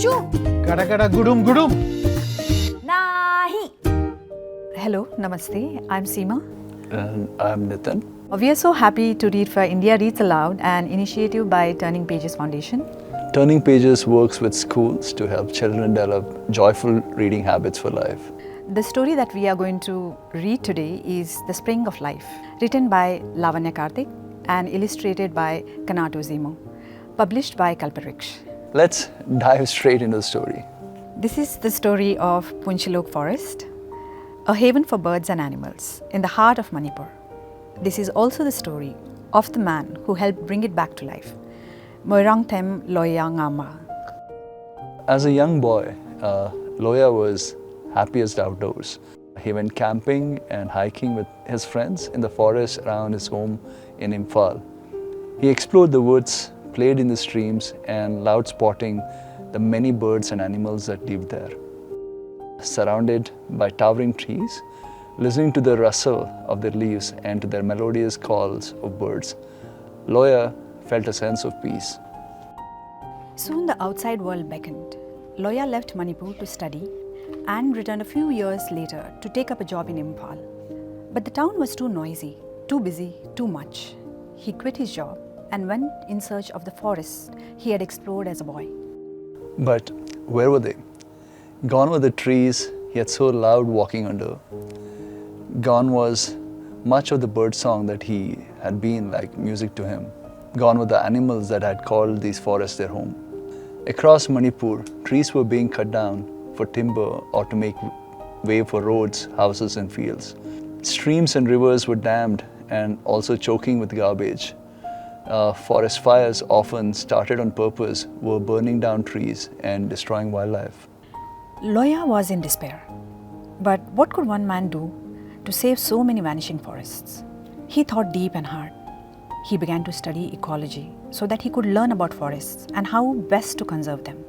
Shoo! Kada kada gudum gudum. Nahi! Hello, namaste. I'm Seema. And I'm Nithin. We are so happy to read for India Reads Aloud, an initiative by Turning Pages Foundation. Turning Pages works with schools to help children develop joyful reading habits for life. The story that we are going to read today is The Spring of Life, written by Lavanya Karthik and illustrated by Canato Jimo, published by Kalpavriksh. Let's dive straight into the story. This is the story of Punchilok Forest, a haven for birds and animals in the heart of Manipur. This is also the story of the man who helped bring it back to life, Moirangthem Loiya Ngamba. As a young boy, Loiya was happiest outdoors. He went camping and hiking with his friends in the forest around his home in Imphal. He explored the woods, played in the streams, and loved spotting the many birds and animals that lived there. Surrounded by towering trees, listening to the rustle of their leaves and to their melodious calls of birds, Loiya felt a sense of peace. Soon the outside world beckoned. Loiya left Manipur to study and returned a few years later to take up a job in Imphal. But the town was too noisy, too busy, too much. He quit his job and went in search of the forests he had explored as a boy. But where were they? Gone were the trees he had so loved walking under. Gone was much of the bird song that he had been like music to him. Gone were the animals that had called these forests their home. Across Manipur, trees were being cut down for timber or to make way for roads, houses and fields. Streams and rivers were dammed and also choking with garbage. Forest fires, often started on purpose, were burning down trees and destroying wildlife. Loiya was in despair. But what could one man do to save so many vanishing forests? He thought deep and hard. He began to study ecology so that he could learn about forests and how best to conserve them.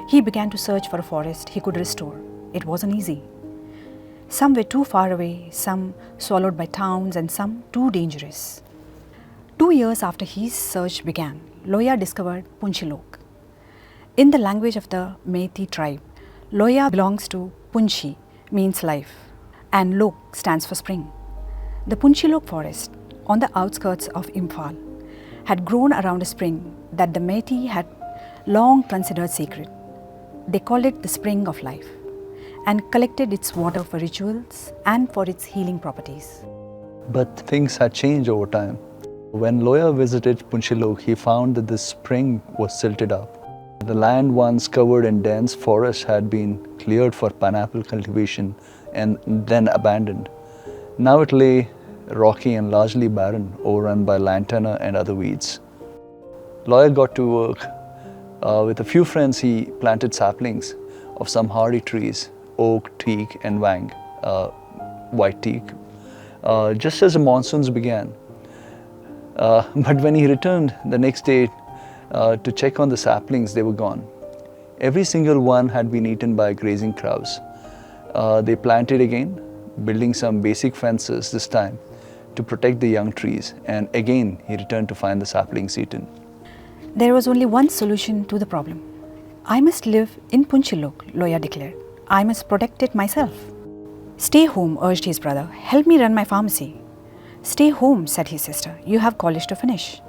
He began to search for a forest he could restore. It wasn't easy. Some were too far away, some swallowed by towns, and some too dangerous. 2 years after his search began, Loiya discovered Punchilok. In the language of the Meitei tribe, Loiya belongs to Punchi, means life, and Lok stands for spring. The Punchilok forest, on the outskirts of Imphal, had grown around a spring that the Meitei had long considered sacred. They called it the Spring of Life and collected its water for rituals and for its healing properties. But things had changed over time. When Loiya visited Punchilok, he found that this spring was silted up. The land once covered in dense forest had been cleared for pineapple cultivation and then abandoned. Now it lay rocky and largely barren, overrun by lantana and other weeds. Loiya got to work. With a few friends, he planted saplings of some hardy trees, oak, teak and wang, white teak, just as the monsoons began. But when he returned the next day to check on the saplings, they were gone. Every single one had been eaten by grazing crows. They planted again, building some basic fences this time to protect the young trees, and again he returned to find the saplings eaten. There was only one solution to the problem. I must live in Punchilok, Loiya declared. I must protect it myself. Stay home, urged his brother. Help me run my pharmacy. Stay home, said his sister. You have college to finish.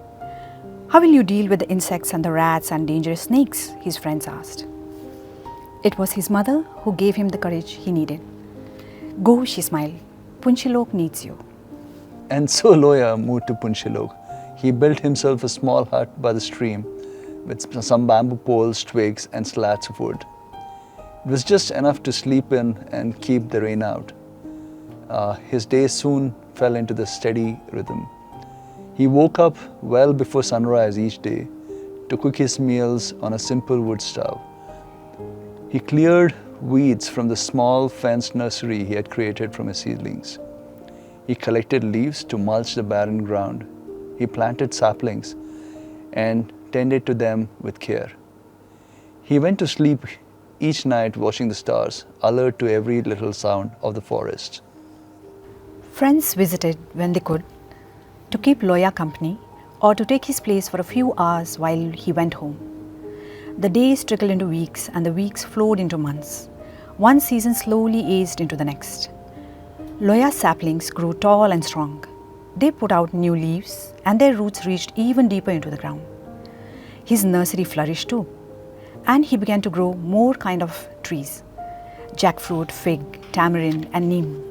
How will you deal with the insects and the rats and dangerous snakes? His friends asked. It was his mother who gave him the courage he needed. Go, she smiled. Punchilok needs you. And so Loiya moved to Punchilok. He built himself a small hut by the stream with some bamboo poles, twigs and slats of wood. It was just enough to sleep in and keep the rain out. His days soon fell into the steady rhythm. He woke up well before sunrise each day to cook his meals on a simple wood stove. He cleared weeds from the small fenced nursery he had created from his seedlings. He collected leaves to mulch the barren ground. He planted saplings and tended to them with care. He went to sleep each night watching the stars, alert to every little sound of the forest. Friends visited when they could to keep Loiya company or to take his place for a few hours while he went home. The days trickled into weeks and the weeks flowed into months. One season slowly aged into the next. Loiya's saplings grew tall and strong. They put out new leaves and their roots reached even deeper into the ground. His nursery flourished too, and he began to grow more kind of trees: jackfruit, fig, tamarind and neem.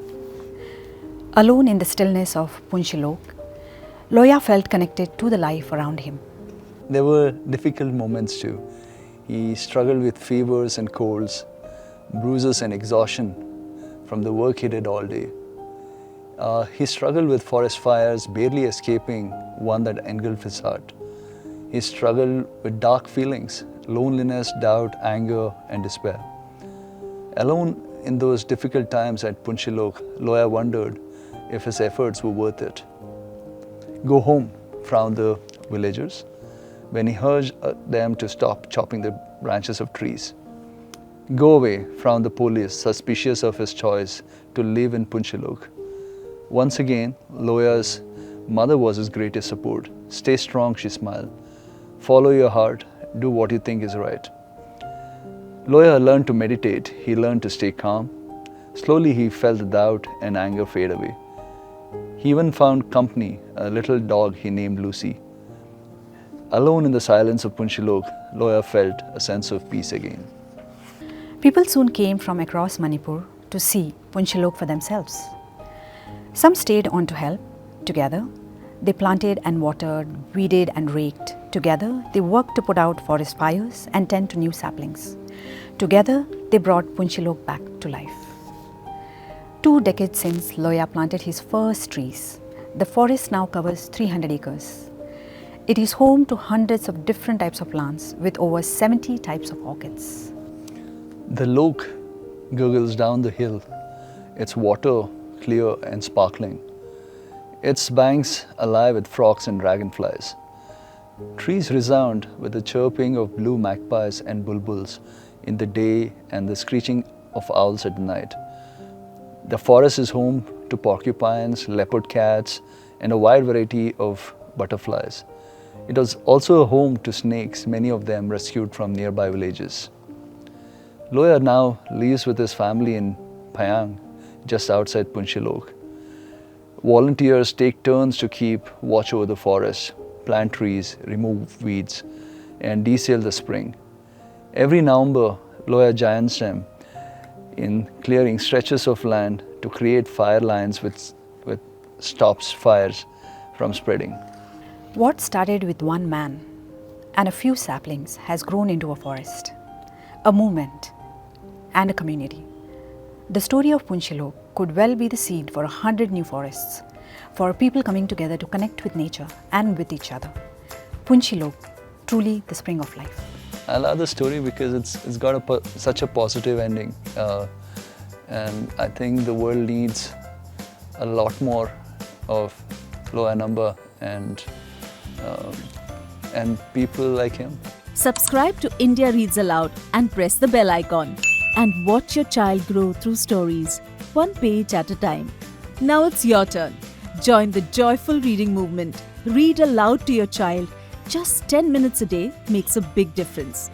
Alone in the stillness of Punchilok, Loiya felt connected to the life around him. There were difficult moments too. He struggled with fevers and colds, bruises and exhaustion from the work he did all day. He struggled with forest fires, barely escaping one that engulfed his heart. He struggled with dark feelings, loneliness, doubt, anger and despair. Alone in those difficult times at Punchilok, Loiya wondered if his efforts were worth it. Go home, frowned the villagers when he urged them to stop chopping the branches of trees. Go away, frowned the police, suspicious of his choice to live in Punchilok. Once again, Loiya's mother was his greatest support. Stay strong, she smiled. Follow your heart, do what you think is right. Loiya learned to meditate, he learned to stay calm. Slowly he felt the doubt and anger fade away. He even found company, a little dog he named Lucy. Alone in the silence of Punchilok, Loiya felt a sense of peace again. People soon came from across Manipur to see Punchilok for themselves. Some stayed on to help. Together, they planted and watered, weeded and raked. Together, they worked to put out forest fires and tend to new saplings. Together, they brought Punchilok back to life. 2 decades since Loiya planted his first trees, the forest now covers 300 acres. It is home to hundreds of different types of plants with over 70 types of orchids. The Lok gurgles down the hill, its water clear and sparkling, its banks alive with frogs and dragonflies. Trees resound with the chirping of blue magpies and bulbuls in the day and the screeching of owls at night. The forest is home to porcupines, leopard cats, and a wide variety of butterflies. It was also a home to snakes, many of them rescued from nearby villages. Loiya now lives with his family in Payang, just outside Punchilok. Volunteers take turns to keep watch over the forest, plant trees, remove weeds, and desail the spring. Every November, Loiya joins them in clearing stretches of land to create fire lines which stops fires from spreading. What started with one man and a few saplings has grown into a forest, a movement, and a community. The story of Punchilok could well be the seed for 100 new forests, for people coming together to connect with nature and with each other. Punchilok, truly the spring of life. I love the story because it's got such a positive ending, and I think the world needs a lot more of Loiya Ngamba and people like him. Subscribe to India Reads Aloud and press the bell icon. And watch your child grow through stories, one page at a time. Now it's your turn. Join the joyful reading movement. Read aloud to your child. Just 10 minutes a day makes a big difference.